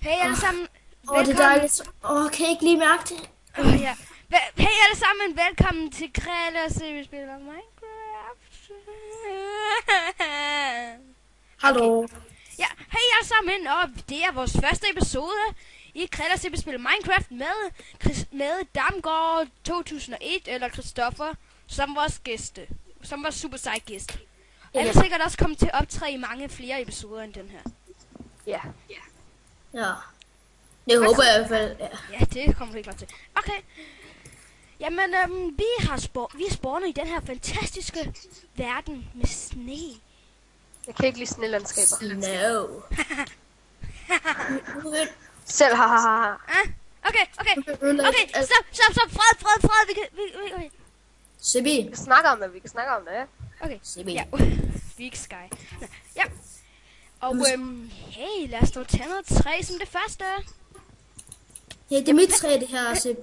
Hey alle sammen. Det er dejligt. Kan I ikke lige mærke det? Ja. Hey alle sammen, velkommen til Krelle og se, vi spiller Minecraft. Hallo. Okay. Ja, hey alle sammen, og det er vores første episode i Krelle og se, vi spiller Minecraft med Damgaard 2001, eller Christoffer, som vores gæste. Som vores super sej gæst. Han vil sikkert også komme til at optræde i mange flere episoder end den her. Ja. Det håber jeg i hvert fald. Ja, det kommer vi klart til. Okay. Jamen, vi spawner i den her fantastiske verden med sne. Jeg kan ikke lide snelandskaber. No. Selv hahaha. Okay. Stop. Fred. Vi Sibi. Vi kan snakke om det, ja. Okay. Sibi. Ja. Big Sky. Ja. Og hey, lad os nu tage noget træ som det første. Ja, det er mit træ, det her, Sib.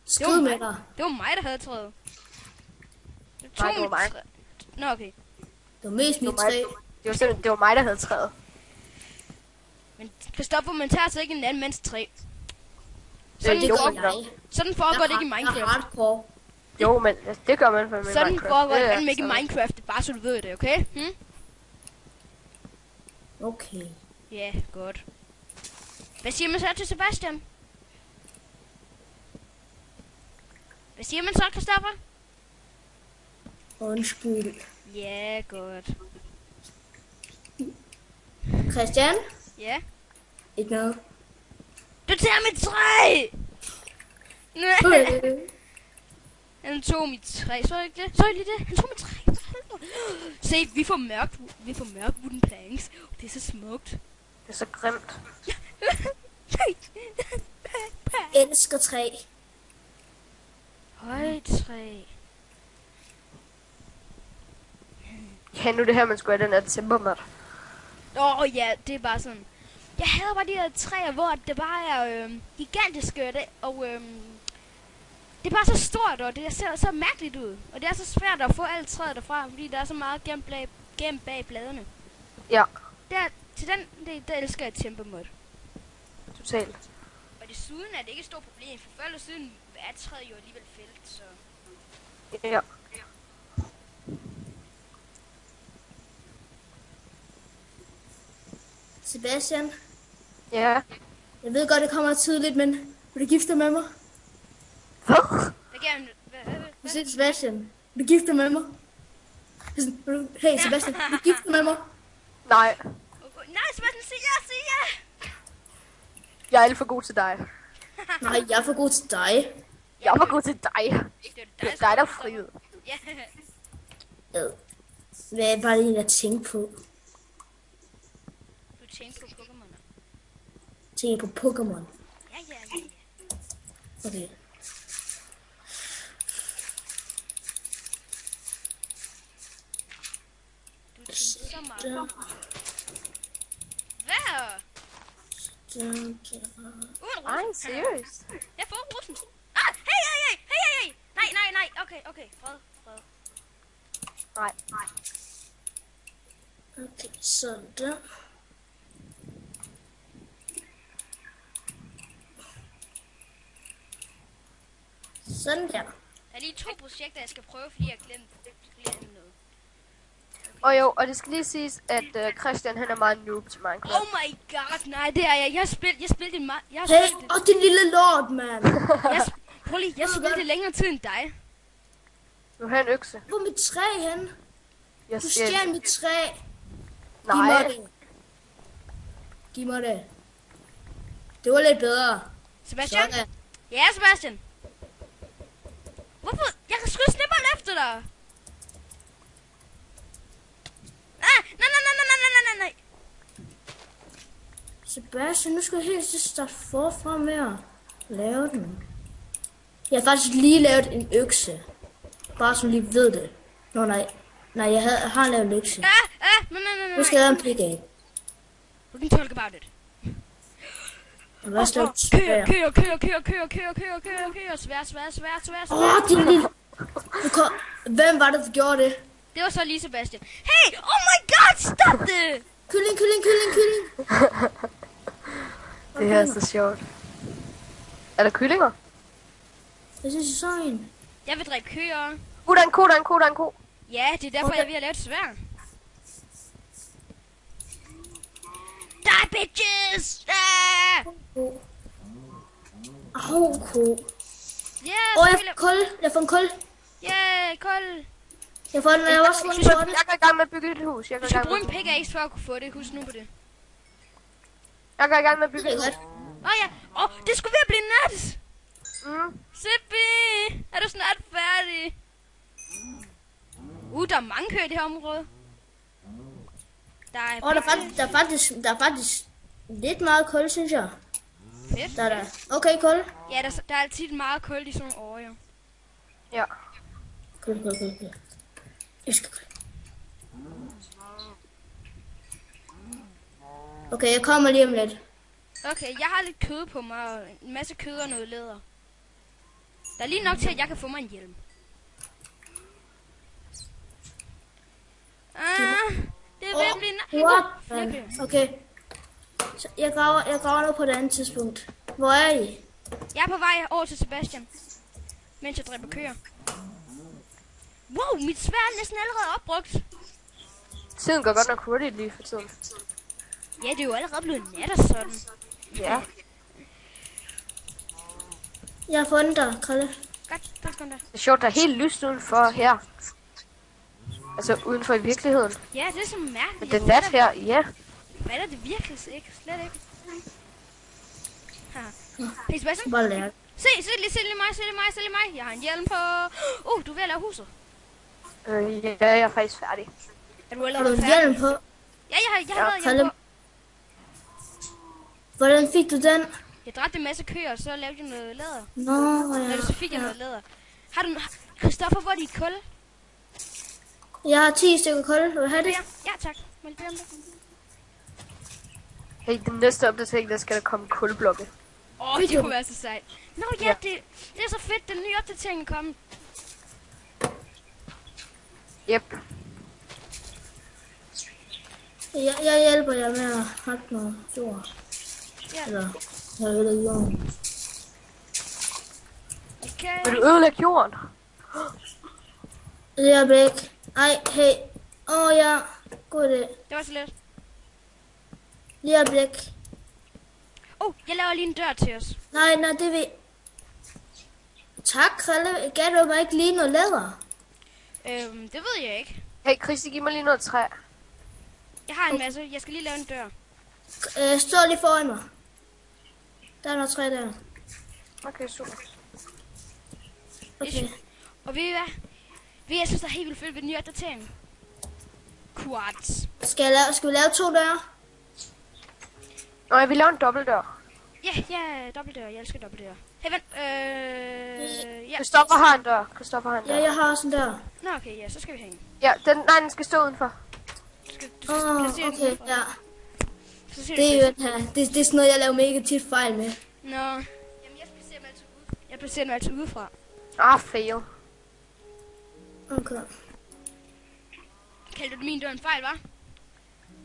Skrid med dig. Det var mig, der havde træet. Nej, det var mig. Nå, okay. Det var mest mit træ. Det var mig, der havde træet. Men Christoffer, man tager altså ikke en anden mands træ. Sådan foregår det ikke i Minecraft. Jeg er hardcore. Jo, men det gør man for med sådan Minecraft. foregår det ikke i Minecraft, det er bare så du ved det, okay? Okay. Ja, godt. Hvad siger man så til Sebastian? Hvad siger man så, Christoffer? Undskyld. Ja, godt. Christian? Ja? Ikke noget. Du tager mit træ! Okay. Han tog mit træ, så ikke det? Så lige det? Han tog mit træ. Se, vi får mørk wooden planks. Det er så smukt. Det er så grimt. Elsker træ. Højt træ. Ja, nu er det her, man skulle have den her timbermat. Ja, det er bare sådan. Jeg havde bare de her træer, hvor det bare er gigantiske, og det er bare så stort, og det ser så mærkeligt ud. Og det er så svært at få alt træet derfra, fordi der er så meget gemt bag bladene. Ja. Til den del, der elsker jeg timbermod. Totalt. Og desuden er det ikke et stort problem, for før eller siden er træet jo alligevel fældet, så... Ja. Sebastian? Ja. Jeg ved godt, det kommer tidligt, men vil du gifte dig med mig? Hvad? Hvad siger Sebastian? Vil du gifte dig med mig? Hey Sebastian, vil du gifte dig med mig? Nej. Nej, Sebastian, sig ja! Jeg er alt for god til dig. Nej, jeg er for god til dig. Jeg er for god til dig. Det er dig, der er friet. Ja. Hvad var det, jeg tænkte på? Du tænkte på Pokémon. Tænkte på Pokémon. Ja. Okay. Du tænkte så meget. Hvad? Ej, seriøst. Jeg får russen. Hey. Nej. Okay. Fred. Nej. Okay, sådan der. Sådan der. Der er lige 2 projekter, jeg skal prøve, fordi jeg glemte noget. Og det skal lige siges, at Christian, han er meget noob til Minecraft. Oh my god, nej, det er jeg. Jeg spillede en Hey, din lille lord, mand. Jeg spillede længere tid end dig. Nu har jeg en økse. Hvor er mit træ hen? Du stjal mit træ. Nej. Giv mig det. Det var lidt bedre. Sebastian? Sådan. Ja, Sebastian. Hvorfor? Jeg kan skyde snipperen efter dig. Nej. Sebastian, nu skal jeg helt starte forfra med at lave den. Jeg har faktisk lige lavet en økse. Bare så lige ved det. Nej, jeg har lavet en økse. Nej. Nu skal jeg lave en pickaxe. We can talk about it. Jeg vil også lave svær. Køer. Svær. Din lille... Hvem var det, der gjorde det? Det var så lige Sebastian. Hey! Oh my god! Stop det! Kylling. Det her er så sjovt. Er der kyllinger? Jeg synes, jeg så en. Jeg vil dræbe køer. Der er en ko, der er en ko, der er en ko. Ja, det er derfor, Okay. jeg er ved at lave et sværd. Die, bitches! Ah! Ko. Au, ko. Ja, Jeg får kul. Jeg får en kul. Ja, kold. Jeg får den, jeg har også fået en Jeg kul. går i gang med at bygge et hus. Du skal bruge en pickaxe for at kunne få det. Husk nu på det. Jeg går i gang med at bygge Det et er hus. godt. Ja. Det skulle ved at blive nat. Mm. Sippi, er du snart færdig? Der er mange køer i det her område. Der er Der er faktisk lidt meget kul, synes jeg. fedt. Der er der. Okay, kul. Ja, der er altid meget kul i sådan nogle år, jo. Ja. Kul. Jeg skal kul. Okay, jeg kommer lige om lidt. Okay, jeg har lidt kød på mig, og en masse kød og noget læder. Der er lige nok til, at jeg kan få mig en hjelm. Det vil blive What? flere. Okay. Så jeg graver nu på et andet tidspunkt. Hvor er I? Jeg er på vej over til Sebastian, mens jeg dræber køer. Wow, mit sværd er næsten allerede opbrugt. Tiden går godt nok hurtigt lige for tiden. Ja, det er jo allerede blevet nat og sådan. Ja. Jeg har fundet dig, Krille. Godt, tak skal du have. Det er sjovt, der er helt lyst udenfor her. Altså udenfor i virkeligheden. Ja, det er så mærkeligt. Men det er nat her, ja. Hvad er det virkelig ikke? Slet ikke. Hey Sebastian, Bare lære. se lige mig. Jeg har en hjelm på. Du er ved at lave huset. Ja, jeg er faktisk færdig. Er du Har du allerede en færdig? hjelm på? Ja, jeg har lavet Krille. hjelm på. Hvordan fik du den? Jeg dræbte en masse køer, og så lavede jeg noget læder. Ja. Så fik jeg noget læder. Har du... Christoffer, hvor er dit kul? Jeg har 10 stykker kul. Vil du have det? Ja, tak. Må jeg bede om det? Hey, den næste opdatering, der skal der komme kulblokke. Det kunne være så sejt. Nå ja, Ja. det er så fedt. Den nye opdatering er kommet. Yep. Jeg hjælper jer med at hakke noget jord. Ja. Eller, jeg ved ikke jorden. Okay. Vil du ødelægge jorden? Det er væk. Ej, hey. Ja. God idé. Det var så let. Lige øjeblik. Jeg laver lige en dør til os. Nej, det vil... Tak, Krille. Gav du mig ikke lige noget læder? Det ved jeg ikke. Hey, Christi, giv mig lige noget træ. Jeg har en masse. Jeg skal lige lave en dør. Stå lige foran mig. Der er noget træ der. Okay, super. Okay. Og ved I hvad? Jeg synes, det er helt vildt fedt ved den nye opdatering. Quartz. Skal vi lave 2 døre? Nå, jeg vil lave en dobbeltdør. Ja, dobbeltdør. Jeg elsker dobbeltdør. Hey, vent. Ja. Christoffer har en dør. Ja, jeg har også en dør. Nå, okay, ja, så skal vi hænge. Ja, den skal stå udenfor. Du skal placere den Okay, udenfor. ja. Så siger Det du er jo det er sådan noget, jeg laver mega tit fejl med. Nå. Jamen, jeg placerer den altid udefra. Fail. Okay. Kaldte du min dør en fejl, hva'?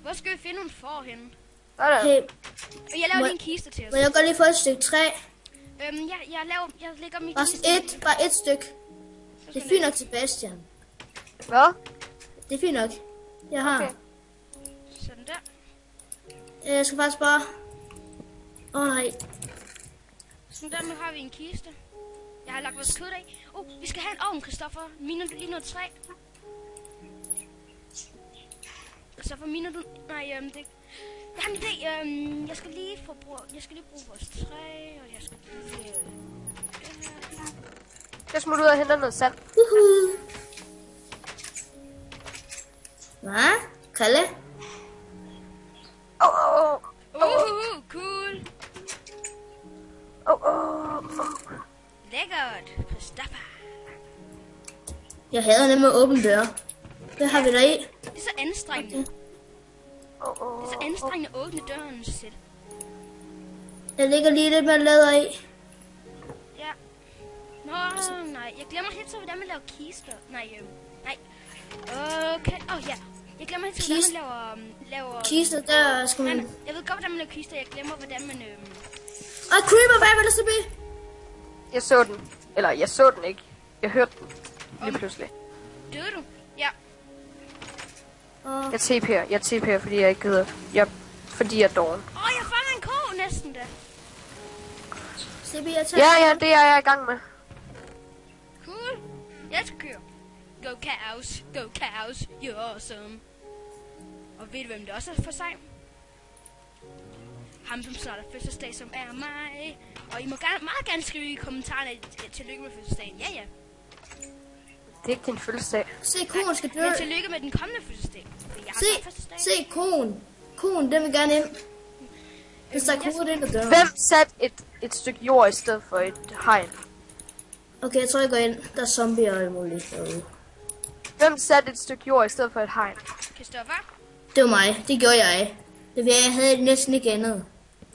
Hvor skal vi finde nogle får henne? Sådan. Hey, Og jeg laver lige en kiste til os. må jeg godt lige få et stykke træ? Jeg lægger min Bare kiste. bare et stykke. Det er fint nok, Sebastian. Hvad? Det er fint nok. Jeg har. Okay. Sådan der. Jeg skal faktisk bare... nej. Sådan der, nu har vi en kiste. Jeg har lagt vores kød i. Vi skal have en ovn, Christoffer. Miner du lige noget træ? Christoffer, miner du... Nej, det... Jeg har en idé. Jeg skal lige bruge vores træ, og jeg skal lige... Jeg smutter ud og henter noget sand. Hvad? Kalle? Cool. Lækkert, Christoffer. Jeg hader nemlig åben dør. Hvad har vi der i? Det er så anstrengende. Det er så anstrengende at åbne døren selv. Jeg lægger lige lidt med læder i. Ja. Nå, nej. Jeg glemmer helt så, hvordan man laver kister. Nej. Okay. Ja. Jeg glemmer helt så, hvordan man laver... Kister, der skal Nej, man... jeg ved godt, hvordan man laver kister. Jeg glemmer, hvordan man Og creeper, hvad var det, CB? Jeg så den. Eller, jeg så den ikke. Jeg hørte den. Lige pludselig. Døde du? Ja. Jeg TP'er, fordi jeg ikke gider. Fordi jeg er doven. Jeg fanger en ko næsten da. CB, jeg tager... Ja, det er jeg i gang med. Cool. Jeg skal køre. Go cows, go cows, you're awesome. Og ved du, hvem det også er for sig? Ham, som starter fødselsdag, som er mig. Og I må meget gerne skrive i kommentarerne tillykke med fødselsdagen. Ja. Det er ikke din fødselsdag. Se, konen skal dø. Men tillykke med den kommende fødselsdag. For jeg har snart fødselsdag. Se, konen. Konen, den vil gerne ind. Hvis der er kone, den der dør. Hvem satte et stykke jord i stedet for et hegn? Okay, jeg tror, jeg går ind. Der er zombier og alt muligt derude. Hvem satte et stykke jord i stedet for et hegn? Christoffer? Det var mig. Det gjorde jeg. Det vil jeg havde næsten ikke andet.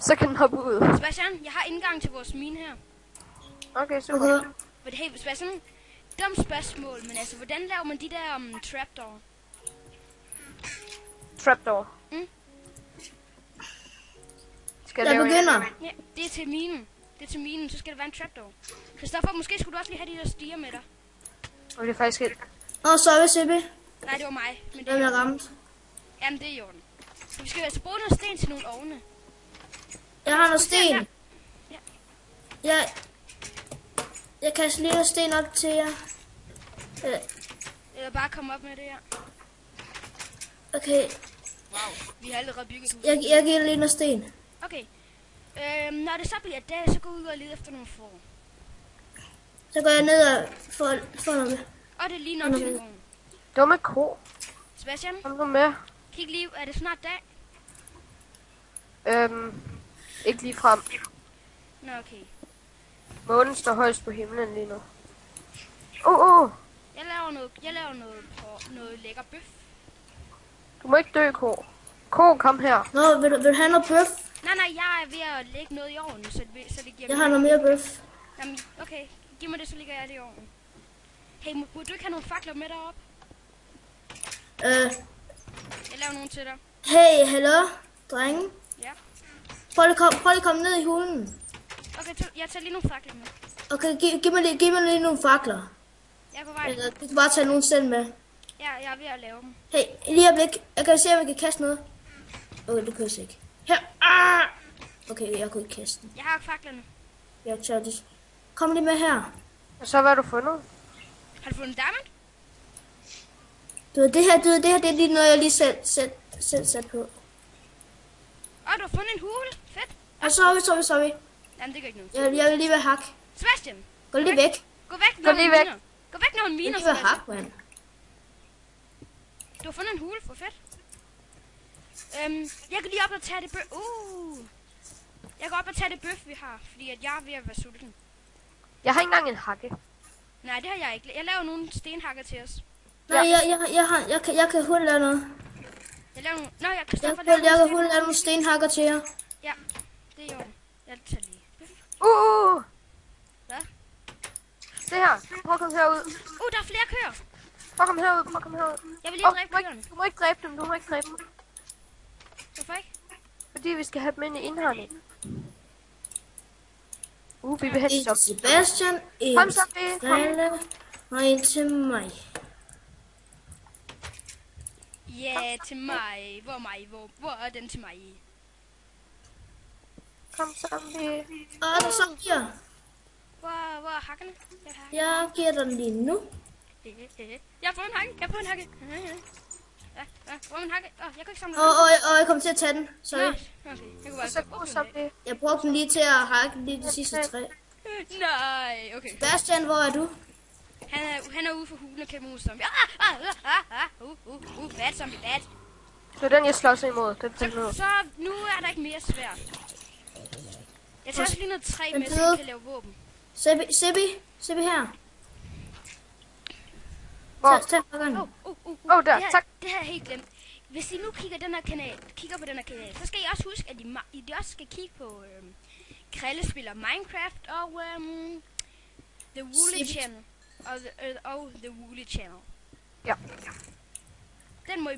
Så kan den hoppe ud. Sebastian, jeg har indgang til vores mine her. Okay, super. Okay. Men hey, Sebastian, dumt spørgsmål, men altså, hvordan laver man de der trapdoor? Trapdoor. Skal Jeg lave begynder. Ja, det er til minen. Så skal der være en trapdoor. Christoffer, måske skulle du også lige have de der stiger med dig. Og det er faktisk helt... Sorry, CB. Nej, det var mig. Men det Hvem er er ramt? Jamen, det er i orden. Så vi skal altså bruge noget sten til nogle ovne. Jeg har noget sten. Ja. Jeg kaster lige noget sten op til jer. Eller bare komme op med det her. Okay, Wow, vi har allerede bygget et hus. jeg giver lige noget sten. Okay. Når det så bliver dag, så går vi ud og leder efter nogle får. Så går jeg ned og får noget. Og det er lige nok til en ovn. Dumme ko. Sebastian, Kom nu med. kig lige. Er det snart dag? Ikke lige frem. Nå, okay. Månen står højst på himlen lige nu. Jeg laver noget lækker bøf. Du må ikke dø, ko. Ko, kom her. Nå, vil du have noget bøf? Nej, jeg er ved at lægge noget i ovnen, så det giver... Jeg har noget mere bøf. Jamen, okay. Giv mig det, så ligger jeg det i ovnen. Hey, må du ikke have nogle fakler med derop? Jeg laver nogle til dig. Hey, hallo, drenge. Ja. Prøv lige at komme ned i hulen. Okay, jeg tager lige nogle fakler med. Okay, giv mig lige nogle fakler. Jeg er på vej. Eller du kan bare tage nogle selv med. Ja, jeg er ved at lave dem. Hey, lige et øjeblik. Jeg kan se, om jeg kan kaste noget. Okay, det kan jeg ikke. Her. Okay, jeg kunne ikke kaste den. Jeg har faklerne. Jeg tager det. Kom lige med her. Og så hvad har du fundet? Har du fundet en diamond? Det er lige noget, jeg lige selv sat på. Du har fundet en hule. Fedt. Sorry. Jamen, det gør ikke noget. Jeg vil lige være hak. Sebastian, Gå lige væk. gå væk, Gå lige væk. Gå væk, når en Jeg miner, vil være Sebastian. hak, mand. Du har fundet en hule, for fedt. Jeg kan lige op og tage det bøf. Jeg går op og tage det bøf, vi har, fordi at jeg er ved at være sulten. Jeg har ikke engang en hakke. Nej, det har jeg ikke. Jeg laver nogle stenhakker til os. Nej, jeg kan hurtigt lave noget. Jeg laver nogle... Nå, Jeg Christoffer kan laver nogle hurtigt lave nogle stenhakker til jer. Ja, det er i orden. Jeg tager lige bøf. Hvad? Se her. Prøv at komme herud. Der er flere køer. Prøv at komme herud. Jeg vil lige dræbe køerne. Du må ikke dræbe dem. Hvorfor ikke? Fordi vi skal have dem ind i indhegningen. Vi vil have En dem til Sebastian, en Kom til så, Bea, kom. Stella, og en til mig. Ja, til mig. Hvor er den til mig? Kom så, Bea. Og der så her. Hvor er hakkerne? Jeg giver den lige nu. Jeg har fået en hakke. Hvor er min hakke? Jeg kan ikke samle Og jeg kommer til at tage den. Sorry. Okay. Jeg kunne bare Så god så, Bea. Jeg brugte den lige til at hakke lige de sidste 3. Nej, okay. Sebastian, hvor er du? Han er ude for hulen og kæmper mod zombie. Bad zombie, bad. Det er den, jeg slås imod. Den finder Så nu er der ikke mere svært. Jeg tager også lige noget træ med, så Ventede. jeg kan lave våben. Sebi her. Hvor? Tag hakkeren. Der, tak. Det har jeg helt glemt. Hvis I nu kigger på den her kanal, så skal I også huske, at I også skal kigge på Krille spiller Minecraft og The Woolly Channel. Og The Woolly Channel. Ja. Den må I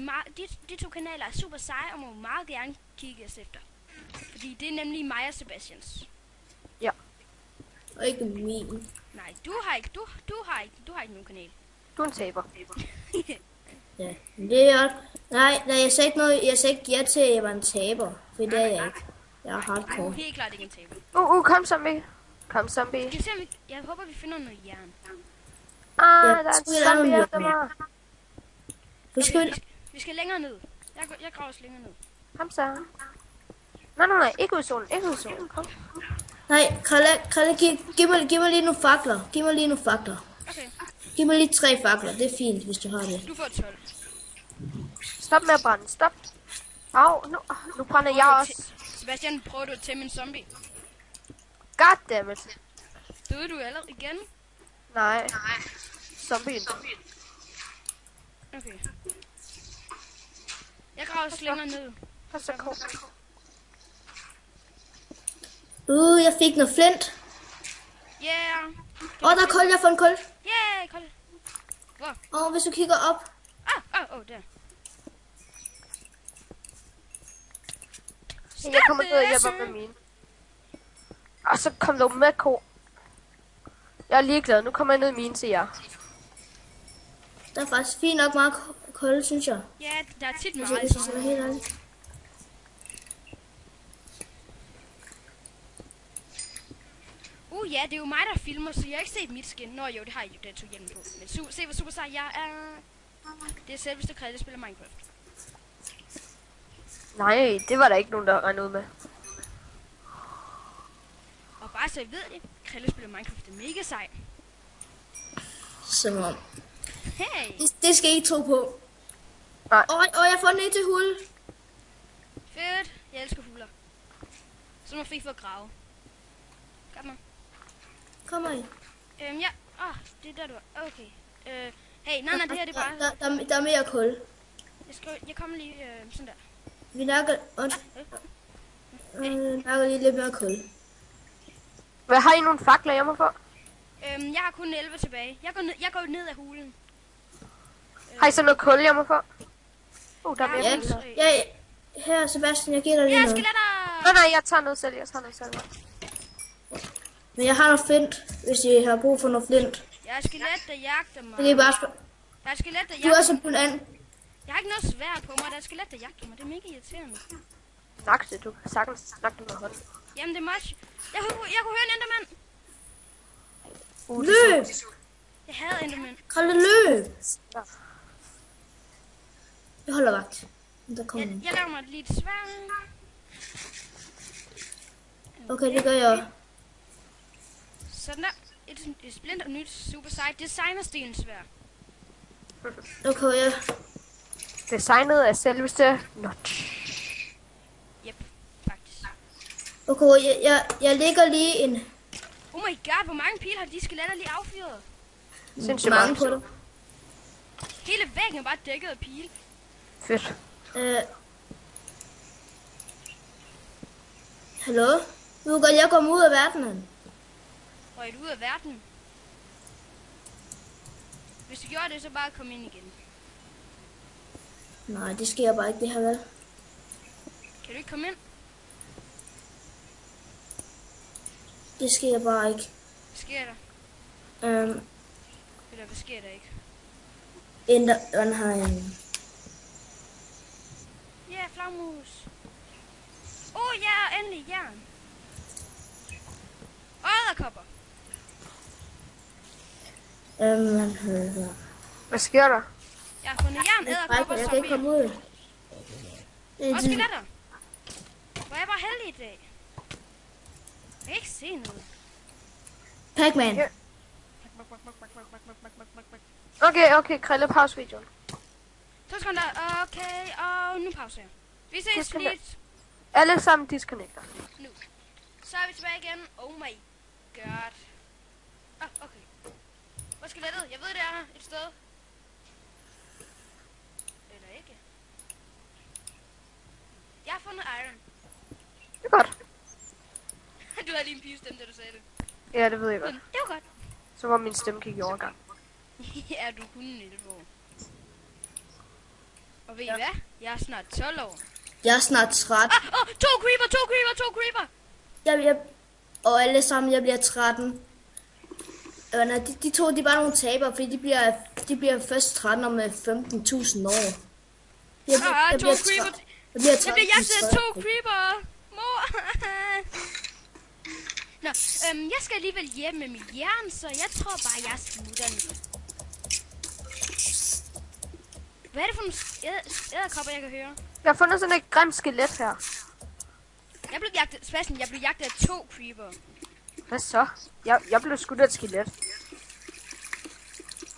de to kanaler er super seje, og må I meget gerne kigge os efter. Fordi det er nemlig mig og Sebastians. Ja. Og ikke min. Nej, du har ikke nogen kanal. Du er en taber. Ja, det er... Nej, jeg sagde ikke noget. Jeg sagde ikke ja til, at jeg var en taber. For det er jeg ikke. Jeg er Du er hardcore. helt klart ikke en taber. Kom zombie. Kom zombie. Skal vi se, om jeg håber, vi finder noget jern. Der er en så er der zombie noget efter mere. mig. Vi skal... Vi skal længere ned. Jeg graver os længere ned. Kom så. Nej, ikke ud i solen, ikke ud i solen. Kom. Nej, Krille, giv mig lige nogle fakler. Giv mig lige nogle fakler. Okay, Giv mig lige 3 fakler. Det er fint, hvis du har det. du får 12. Stop med at brænde, stop. Au, nu brænder jeg også. Sebastian, prøver du at tæmme en zombie? Goddammit. Døde du allerede igen? Nej. Zombien. Okay. Jeg graver os længere ned. Pas så kom. Jeg fik noget flint. Yeah! Der er kul, jeg får en kul. Yeah, kom. Hvor? Hvis du kigger op. Der. Jeg kommer ned og hjælper med mine. Og så kom du med, ko. Jeg er ligeglad. Nu kommer jeg ned i mine til jer. Der er faktisk fint nok meget kul, synes jeg. Ja, der er tit Hvis meget jeg skal være helt ærlig. Ja, det er jo mig, der filmer, så jeg har ikke set mit skin. Nå jo, det har jeg jo, da jeg tog hjelmen på. Men se, hvor super sej jeg er. Det er selveste Krille, der spiller Minecraft. Nej, det var der ikke nogen, der regnede ud med. Og bare så I ved det, Krille spiller Minecraft, det er mega sej. Som om. Hey! Det skal I ikke tro på. Nej. Jeg får ned til hul. Fedt! Jeg elsker huler. Så må fri for at grave. Kom med. Kommer I? Ja. Det er der, du er. Okay. Hey, nej, det her det er bare... Der er mere kul. Jeg kommer lige sådan der. Vi nakker lige lidt mere kul. Hvad har I nogle fakler, jeg må få? Jeg har kun 11 tilbage. Jeg går ned af hulen. Har I så noget kul, jeg må få? Der er Ja, mere. Ja, her Sebastian, jeg giver dig lige Ja, noget. skeletter! Nej, jeg tager noget selv, Men jeg har noget flint, hvis I har brug for noget flint. Jeg er skelet, der jagter mig. Det er bare Jeg er skelet, der du er jagter også mig. på en anden. Jeg har ikke noget svært på mig. Der er skelet, der jagter mig. Det er mega irriterende. Snak det, du kan sagtens snakke det med hånden. Jamen, det er meget... Jeg kunne høre en endermand. Løb! Jeg hader endermand. Krille, løb! Jeg holder vagt. Der kommer nogen. Jeg laver mig lidt svær. Okay, det gør jeg. Sådan der. Et splinter nyt super sejt designerstenen svær. Okay, ja. Designet af selveste Notch. Yep, faktisk. Okay, jeg lægger lige en... Oh my god, hvor mange pile har de skeletter lige affyret? Sindssygt mange mange på dig. Hele væggen er bare dækket af pile. Fedt. Hallo? Nu kan jeg komme ud af verdenen. Og er du ud af verden? Hvis du gjorde det, så bare kom ind igen. Nej, det sker bare ikke, det her vel. Kan du ikke komme ind? Det sker bare ikke. Hvad sker der? Eller hvad sker der ikke? Enderheim. Ja, flagmus. Ja, endelig jern. Og æderkopper. Hvad sker der? Jeg har fundet jern, æderkopper og Jeg kan ikke komme zombier. ud. Og skeletter. Hvor er jeg bare heldig i dag. Jeg kan ikke se noget. Pac-Man. Ja. Okay, Krille, pause videoen. 2 sekunder. Okay, og nu pauser jeg. Vi ses Disconnect. lige Alle sammen disconnecter. nu. Så er vi tilbage igen. Oh my god. Okay. Hvor er skelettet? Jeg ved, det er her et sted. Eller ikke. Jeg har fundet iron. Det er godt. Du havde lige en pivestemme, da du sagde det. Ja, det ved jeg godt. Det var godt. Så var min stemme gik i overgang. Ja, du kunne Nilbo. Og ved I hvad? Jeg er snart 12 år. Jeg er snart træt. 2 creeper! Og alle sammen, jeg bliver 13. Nej, de to, de er bare nogle tabere, fordi de bliver først 13 om 15.000 år. To creeper. Jeg bliver Jeg bliver jagtet af 2 creeper. Mor. Nå, jeg skal alligevel hjem med mit jern, så jeg tror bare, jeg smutter nu. Hvad er det for nogle æderkopper, jeg kan høre? Jeg har fundet sådan et grimt skelet her. Jeg blev jagtet af 2 creeper. Hvad så? Jeg blev skudt af et skelet.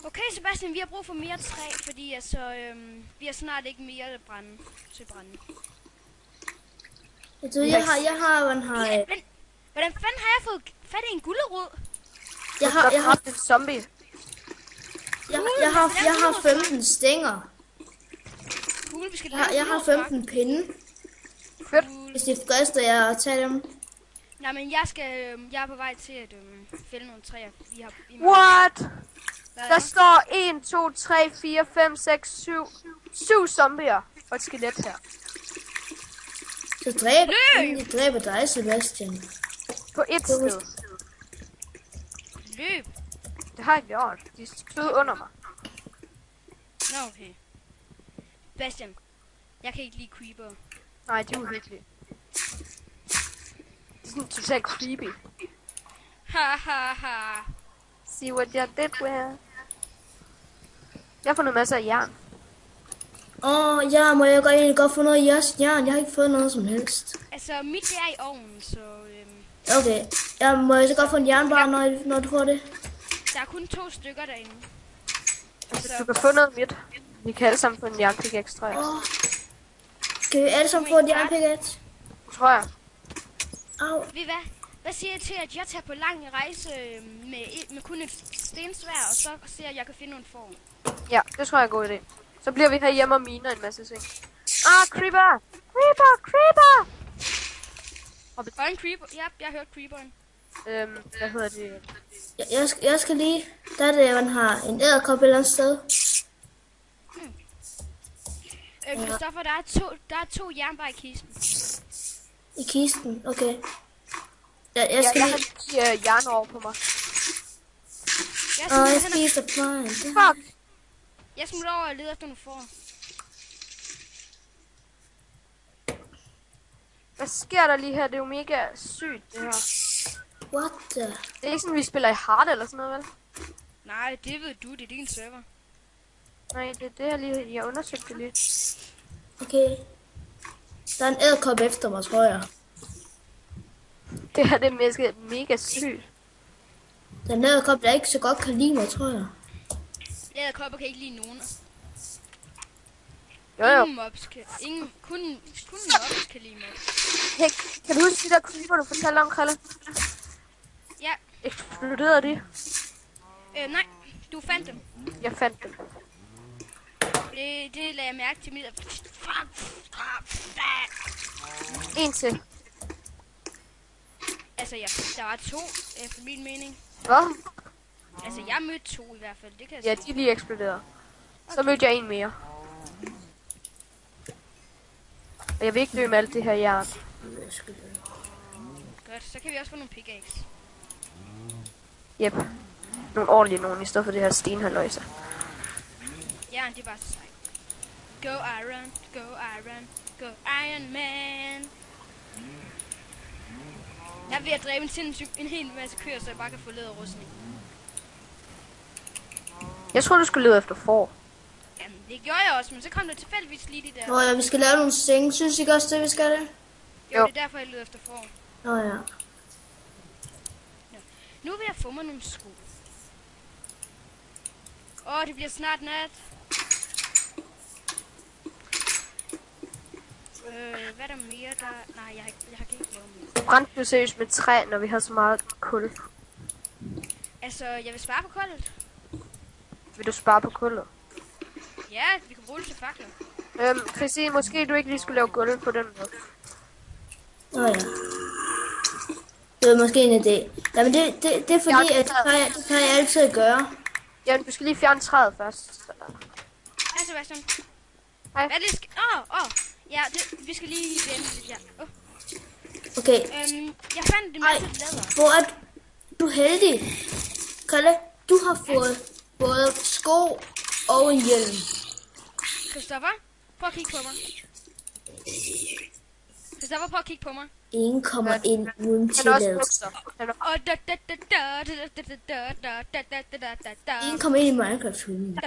Okay, Sebastian, vi har brug for mere træ, fordi altså, vi har snart ikke mere til brænde. Jeg har Hvordan fanden har jeg fået fat i en gulerod? Jeg har en zombie. Jeg har 15 stænger. Cool, vi skal Jeg har 15 pinde. Fedt. Hvis det frister, jeg tager dem. Nej, men jeg er på vej til at fælde nogle træer. What? Der står 1, 2, 3, 4, 5, 6, 7 zombier og et skelet her. Så dræber dig, Sebastian. På et sted. Løb. Det har jeg gjort. De stod under mig. Nå, okay. Sebastian, jeg kan ikke lide creeper. Nej, det er uhyggeligt. Det er sådan totalt creepy. Ha ha ha. See what you did with. Jeg har fundet masser af jern. Ja, må jeg godt få noget af jeres jern? Jeg har ikke fået noget som helst. Altså, mit er i ovnen, så... Okay, må jeg så godt få en jernbar, når du får det? Der er kun 2 stykker derinde. Hvis du kan få noget mit. Vi kan alle sammen få en jernpik ekstra. Skal vi alle sammen få en jernpickaxe? Tror jeg. Au. Ved I hvad? Hvad siger I til, at jeg tager på lang rejse med kun et stensværd, og så ser jeg kan finde nogle form? Ja, det tror jeg er en god idé. Så bliver vi herhjemme og miner en masse ting. Creeper! Creeper! Og en creeper? Ja, jeg har hørt creeperen. Hvad hedder det? Jeg skal lige... Der er det, man har en edderkop et eller andet sted. Christoffer, der er 2 jernbar i kisten. I kisten, okay. Jeg har lige jern over på mig. Jeg spiser flying. Fuck! Jeg smutter over og leder efter nogle får. Hvad sker der lige her? Det er jo mega sygt, det her. What the? Det er ikke sådan, vi spiller i hard eller sådan noget, vel? Nej, det ved du. Det er din server. Nej, det er det, jeg undersøgte lige. Okay. Der er en edderkop efter mig, tror jeg. Det her, det er mega sygt. Den edderkop, der ikke så godt kan lide mig, tror jeg. Edderkopper kan ikke lide nogen. Jo. Kun mobs kan lide mig. Hey, kan du huske de der creeper, du fortalte om, Krille? Ja. Eksploderede de? Nej, du fandt dem. Jeg fandt dem. Det lagde jeg mærke til mit... En til. Altså, der var 2, efter min mening. Hvad? Altså, jeg mødte 2 i hvert fald, det kan jeg Ja, sige. de er lige eksploderet. Så mødte jeg en mere. Og jeg vil ikke dø med alt det her jern. Godt, så kan vi også få nogle pickaxe. Jep. Nogle ordentlige nogen, i stedet for det her stenhaløjse. Ja, det er bare så sejt. Go Iron, go Iron, go Iron Man. Jeg er ved at dræbe en hel masse køer, så jeg bare kan få læderrustning. Jeg tror du skulle lede efter får. Jamen, det gjorde jeg også, men så kom der tilfældigvis lige de der. Ja, vi skal lave nogle senge. Synes I også det, vi skal det? Jo, det er derfor, jeg leder efter får. Ja. Nu vil jeg få mig nogle sko. Det bliver snart nat. Hvad er der mere der? Nej, jeg kan ikke lave mere. Brændte du seriøst med træ, når vi har så meget kul? Altså, jeg vil spare på kullet. Vil du spare på kullet? Ja, vi kan bruge det til fakler. Christine, måske du ikke lige skulle lave gulv på den måde. Ja. Det var måske en idé. Jamen, det er fordi, at det kan jeg altid gøre. Ja, du skal lige fjerne træet først. Hej, Sebastian. Hej. Hvad er det? Ja, vi skal lige vende lidt her. Okay, Jeg fandt en masse læder. hvor er du heldig. Kalle, du har fået både sko og en hjelm. Christoffer, prøv at kigge på mig. Christoffer, prøv at kigge på mig. Ingen kommer ind uden Han har også tilladelse. bukser. Han har... Og Ingen kommer ind i Minecraft-hulen.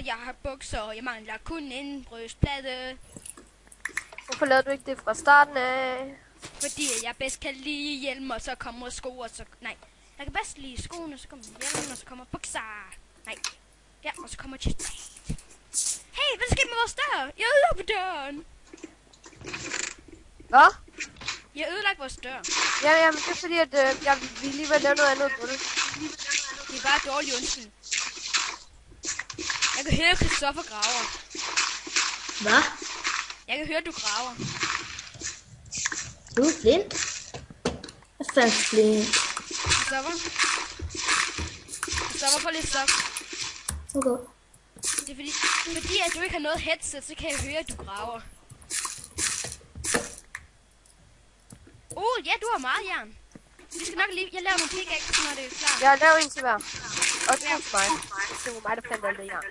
jeg har bukser, og jeg mangler kun en brystplade. Hvorfor lavede du ikke det fra starten af? Fordi jeg bedst kan lide hjelm, og så kommer sko, og så... Nej, jeg kan bedst lide skoene, så kommer hjelmen, og så kommer bukser. Nej, ja, og så kommer chest. Hey, hvad sker med vores dør? Jeg ødelagde på døren. Hvad? Jeg ødelagde vores dør. Ja, men det er fordi, at vi lige vil lave noget andet på det. Det er bare dårlig undskyld. Jeg kan høre, Christoffer graver. Hvad? Jeg kan høre, du graver. Du er blind? Jeg fandt blind. Christoffer? Christoffer, prøv lige at stoppe. Okay. Det er fordi at du ikke har noget headset, så kan jeg høre, at du graver. Ja, du har meget jern. Vi skal nok lige... Jeg laver nogle pickaxe, når det er klar. Jeg laver en til hver. Og det er til mig. Det var mig, der fandt alt det jern.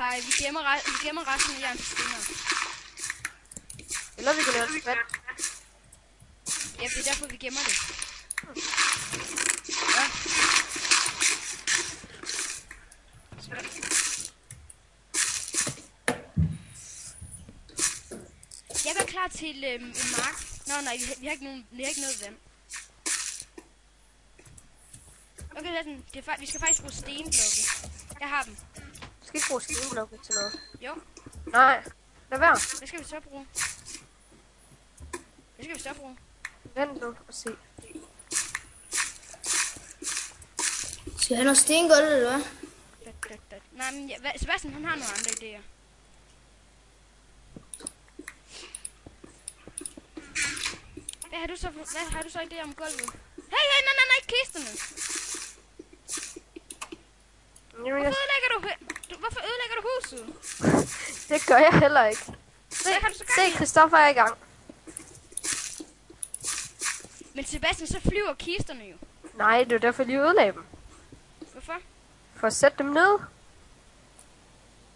Hej, vi gemmer resten af jern til senere. Eller vi kan lave en til vand. Ja, det er derfor, vi gemmer det. Ja. Jeg er klar til en mark. Nej, vi har ikke noget vand. Okay, vi skal faktisk bruge stenblokke. Jeg har dem. Vi skal ikke bruge stenblokke til noget. Jo. Nej, lad være. Hvad skal vi så bruge? Vent nu og se. Skal jeg have noget stengulv, eller hvad? Nej, men Sebastian, han har nogle andre idéer. Hvad har du så idéer om gulvet? Hey, nej, kisterne! Hvorfor ødelægger du huset? Det gør jeg heller ikke. Se, Christoffer er i gang. Men Sebastian, så flyver kisterne jo. Nej, det er derfor, lige ødelagde dem. Hvorfor? For at sætte dem ned.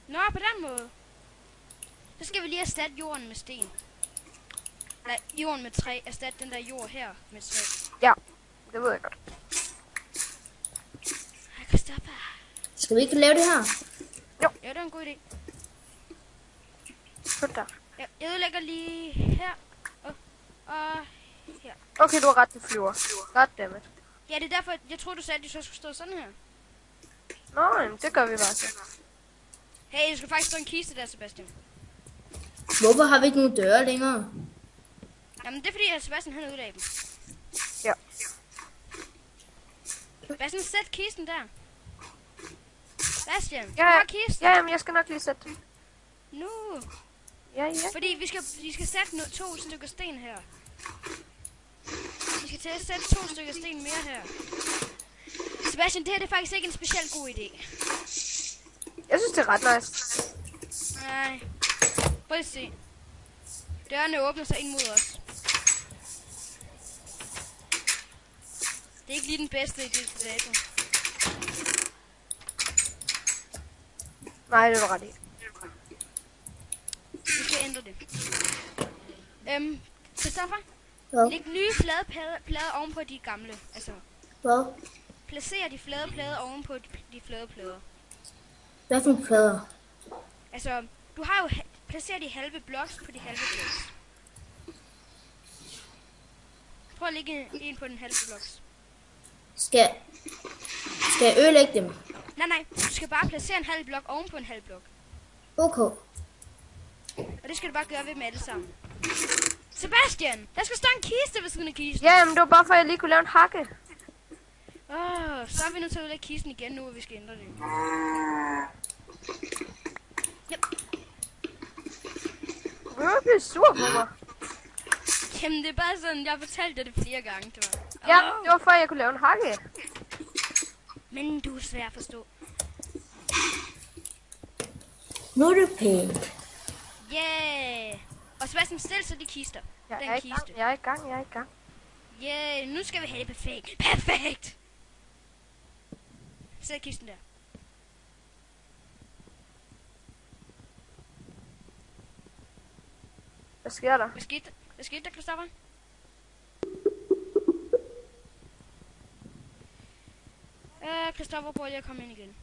Nå, på den måde. Så skal vi lige erstatte jorden med sten. Nej, jorden med træ. Erstatte den der jord her med træ. Ja, det ved jeg godt. Hej, Christoffer. Skal vi ikke lave det her? Jo. Ja, det er en god idé. Put der. Ja, jeg ødelægger lige her. Og her. Okay, du har ret, det flyver. Goddammit. Ja, det er derfor, jeg troede, du sagde, at de så skulle stå sådan her. Nå, jamen, det gør vi bare så. Hey, der skal faktisk stå en kiste der, Sebastian. Hvorfor har vi ikke nogen døre længere? Jamen, det er fordi, at Sebastian han ødelagde dem. Ja. Sebastian, sæt kisten der. Sebastian, Ja, du har kisten. ja, jamen, jeg skal nok lige sætte den. Nu. Ja. Fordi vi skal sætte 2 stykker sten her. Vi skal til at sætte 2 stykker sten mere her. Sebastian, det her det er faktisk ikke en specielt god idé. Jeg synes, det er ret nice. Nej. Prøv at se. Dørene åbner sig ind mod os. Det er ikke lige den bedste idé til dato. Nej, det var ret i. Vi skal ændre det. Christoffer? Hvad? Læg nye flade plader ovenpå de gamle. Altså, Hvad? placer de flade plader ovenpå de flade plader. Hvad for nogle plader? Altså, du har jo placeret de halve bloks på de halve bloks. Prøv at lægge en på den halve bloks. Skal jeg ødelægge dem? Nej, du skal bare placere en halv blok ovenpå en halv blok. Okay. Og det skal du bare gøre ved med alle sammen. Sebastian, der skal stå en kiste ved siden af kisten. Ja, men det var bare for, at jeg lige kunne lave en hakke. Så er vi nødt til at udlægge kisten igen nu, og vi skal ændre det. Yep. Du er blevet sur på mig. Jamen, det er bare sådan, jeg har fortalt dig det flere gange, det var. Ja, det var for, at jeg kunne lave en hakke. Men du er svær at forstå. Nu er det pænt. Yeah! Og Sebastian, stil så de kister. Jeg Den er i kiste. gang, jeg er i gang, jeg er i gang. Yeah, nu skal vi have det perfekt. Perfekt! Sæt kisten der. Hvad sker der? Hvad skete der, Christoffer? Christoffer, prøv lige at komme ind igen.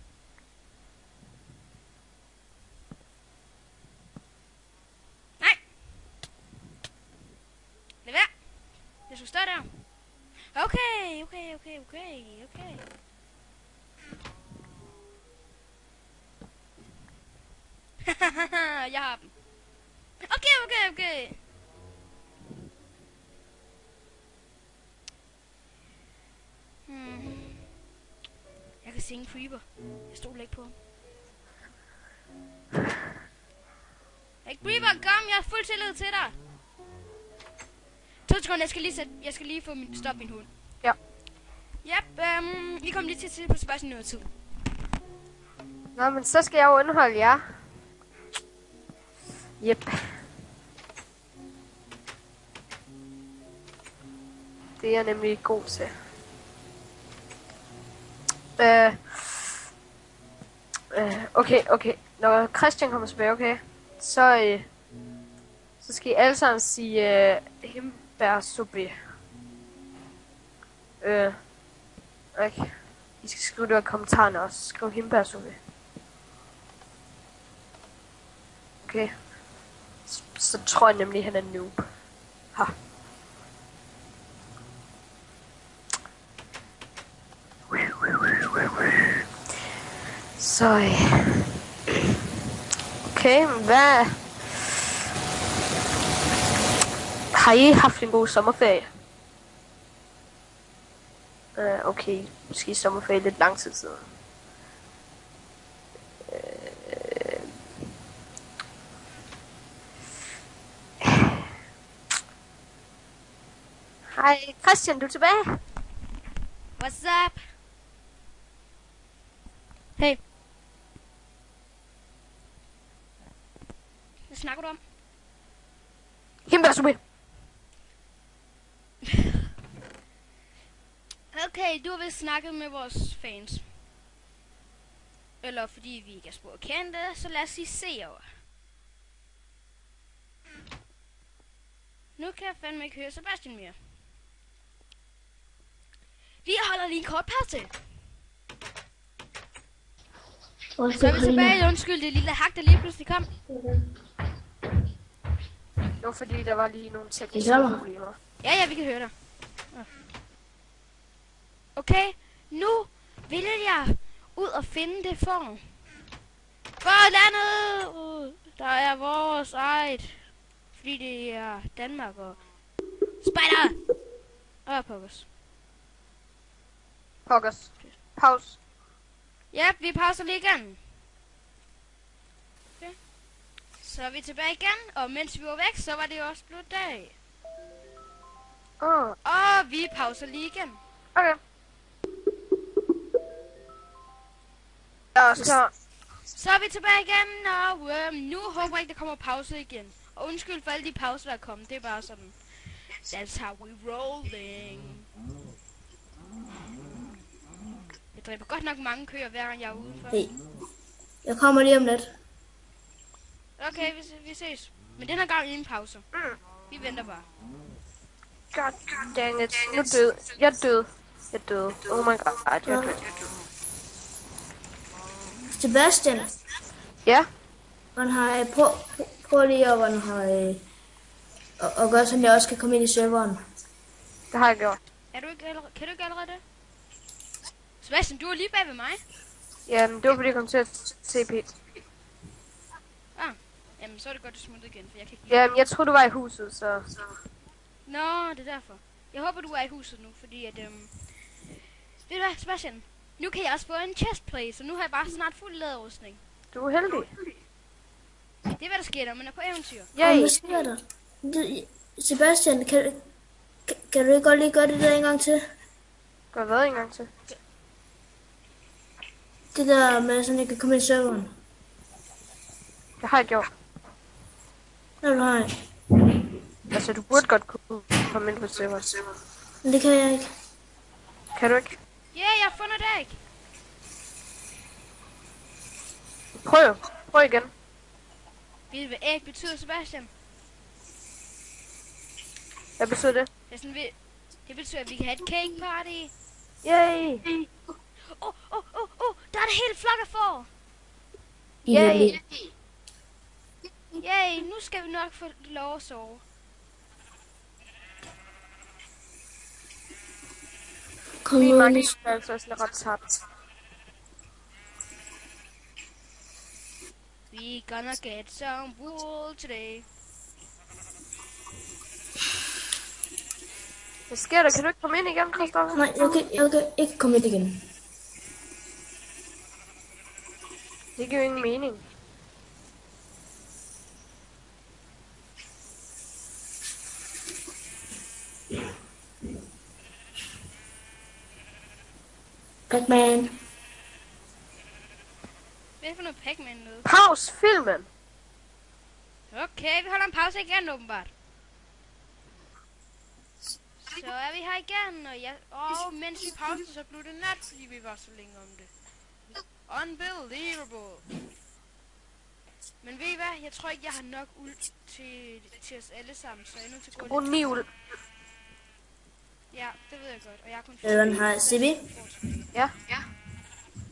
Nej! Lad være! Jeg skulle stå der. Okay. Jeg har dem. Okay. Jeg kan se en creeper. Jeg stoler ikke på ham. Hey creeper, kom, jeg har fuld tillid til dig. 2 sekunder, jeg skal lige få stoppe min hund. Ja. Yep, I kom lige til på spørgsmål noget tid. Nå, men så skal jeg jo underholde jer. Yep. Det er jeg nemlig god til. Okay. Når Christian kommer tilbage, okay, så skal I alle sammen sige hindbærsuppe. Okay. I skal skrive det i kommentarerne også. Skriv hindbærsuppe. Okay. Så tror jeg nemlig, han er noob. Ha. Så okay, hvad har I haft en god sommerferie? Okay, måske sommerferie lidt lang tid siden. Hej, Christian, du er tilbage? What's up? Hey. Hvad snakker du om? Hindbærsuppe. Okay, du har vist snakket med vores fans. Eller fordi vi ikke er spurgt kendte, så lad os lige se over. Nu kan jeg fandme ikke høre Sebastian mere. Vi holder lige en kort pause. Så er vi tilbage. Undskyld, det lille hak, der lige pludselig kom. Det var fordi, der var lige nogle tekniske problemer. Ja, vi kan høre dig. Okay, nu vil jeg ud og finde det form. For landet, der er vores eget. Fordi det er Danmark og Spider og Pokkers. Pokkers. Pause. Ja, vi pauser lige igen. Okay. Så er vi tilbage igen, og mens vi var væk, så var det også blevet dag. Og vi pauser lige igen. Okay. Ja, så er vi tilbage igen, og nu håber jeg ikke, der kommer pause igen. Og undskyld for alle de pauser, der er kommet. Det er bare sådan. That's how we rolling. Jeg dræber godt nok mange køer, hver gang jeg er udenfor. Hey. Jeg kommer lige om lidt. Okay, vi ses. Men den her gang ingen pause. Vi venter bare. God dang it. Nu død. Jeg døde. Oh my god. Jeg døde. Sebastian. Ja? Man har prøv lige at gøre sådan, jeg også kan komme ind i serveren. Det har jeg gjort. Kan du ikke allerede det? Sebastian, du er lige bag ved mig. Jamen, det var fordi jeg kom til at TP. Jamen, så er det godt, du smutter igen, for jeg kan ikke lide. Jamen, jeg troede, du var i huset, så... Nå, det er derfor. Jeg håber, du er i huset nu, fordi at... Ved du hvad, Sebastian? Nu kan jeg også få en chestplate, så nu har jeg bare snart fuld læderrustning. Du er heldig. Det er, hvad der sker, når man er på eventyr. Ja, hvad sker der? Sebastian, kan du ikke godt lige gøre det der en gang til? Gør hvad en gang til? Det der med, sådan jeg kan komme ind i serveren. Det har jeg gjort. Nej. Altså, du burde godt kunne komme ind på serveren. Men det kan jeg ikke. Kan du ikke? Ja, jeg har fundet det ikke. Prøv igen. Ved du, hvad æg betyder, Sebastian? Hvad betyder det? Det, er sådan, det betyder, at vi kan have et cake party. Yay! Der er en hel flok af får. Yay! Yay, nu skal vi nok få lov at sove. Kom Min nu, mark Nis. er altså også ret tabt. We gonna get some wool today. Hvad sker der? Kan du ikke komme ind igen, Christoffer? Nej, jeg kan ikke komme ind igen. Det giver jo ingen mening. Pac-Man. Hvad er det for noget Pac-Man noget? Pause filmen! Okay, vi holder en pause igen åbenbart. Så er vi her igen, og mens vi pausede, så blev det nat, fordi vi var så længe om det. Unbelievable. Men ved I hvad? Jeg tror ikke, jeg har nok uld til os alle sammen, så jeg er nødt til at gå Brug lidt. 9 uld. Ja, det ved jeg godt, og jeg har kun Serveren har Sibi. Ja,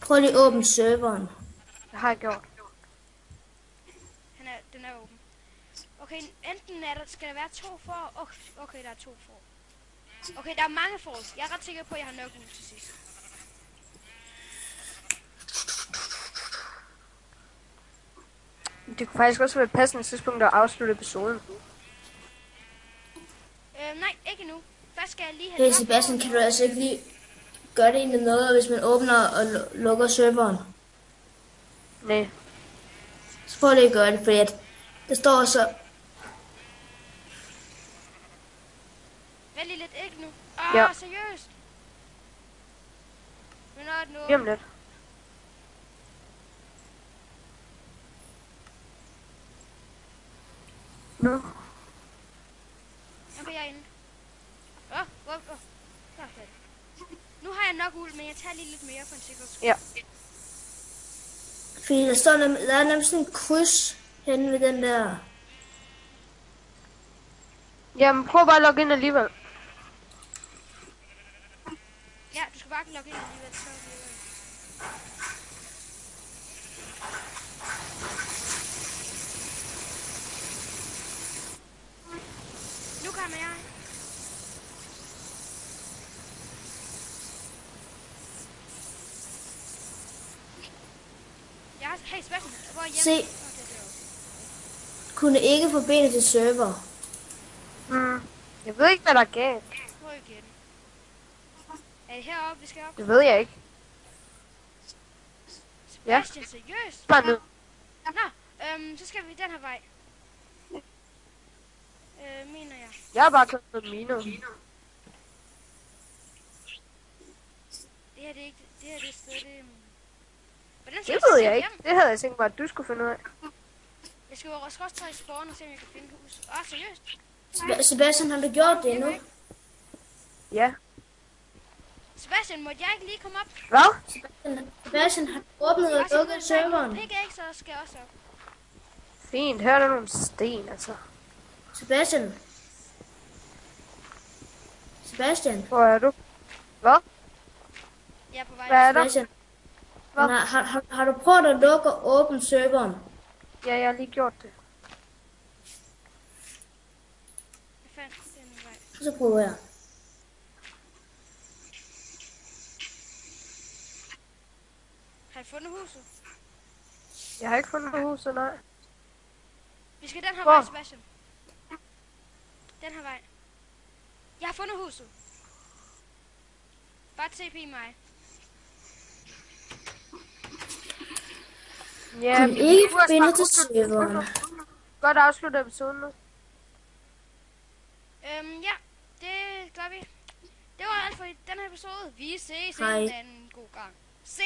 Prøv lige at åbne serveren. det har jeg gjort. Den er åben. Okay, enten skal der være 2 får. Okay, der er 2 får. Okay, der er mange får. Jeg er ret sikker på, at jeg har nok uld til sidst. Det kunne faktisk også være et passende tidspunkt at afslutte episoden. Nej, ikke nu. Først skal jeg lige have Hey nok Sebastian, får. kan du altså ikke lige gøre det egentlig noget, hvis man åbner og lukker serveren? Nej. Så prøv lige at gøre det, fordi at der står så... Vent lige lidt, ikke nu. Ja. Seriøst? Men når nu... Lige om lidt. Nu. Okay, jeg er inde. Der er fat. Nu har jeg nok uld, men jeg tager lige lidt mere for en sikkerheds skyld. Ja. Fordi der er nemlig sådan en kryds henne ved den der... Jamen, prøv bare at logge ind alligevel. Ja, du skal bare logge ind alligevel. Så virker det. Nu kommer jeg. Hey, Sebastian, hvor er hjemme? Se. Det er derovre. Kunne ikke forbinde til server. Jeg ved ikke, hvad der er galt. Prøv igen. Er det heroppe, vi skal op? Det ved jeg ikke. Sebastian, seriøst? Bare ned. Nå, så skal vi den her vej. Mener jeg. Jeg har bare kørt med Mino. Det her, det er ikke... Det her, det er sted, det... Hvordan skal Det jeg så ved jeg tage ikke. hjem? Det havde jeg tænkt mig, at du skulle finde ud af. Jeg skal jo også tage i spawn og se, om jeg kan finde hus. Seriøst? Sebastian, har du gjort det endnu? Ja. Sebastian, måtte jeg ikke lige komme op? Hvad? Sebastian, har du åbnet og lukket serveren? Pickaxe, så skal jeg også op. Fint. Her er der nogle sten, altså. Sebastian? Sebastian? Hvor er du? Hvad? Jeg er på vej. Hvad er der? Sebastian? Hvad? Har du prøvet at lukke og åbne serveren? Ja, jeg har lige gjort det. Jeg fandt den vej. Så prøver jeg. Har I fundet huset? Jeg har ikke fundet huset, nej. Vi skal den her Hvor? vej, Sebastian. Den her vej. Jeg har fundet huset. Bare TP mig. Ja, Kunne ikke forbinde til serveren. Godt afslutte episoden nu. Ja, det gør vi. Det var alt for den her episode. Vi ses Hej. en anden god gang. Se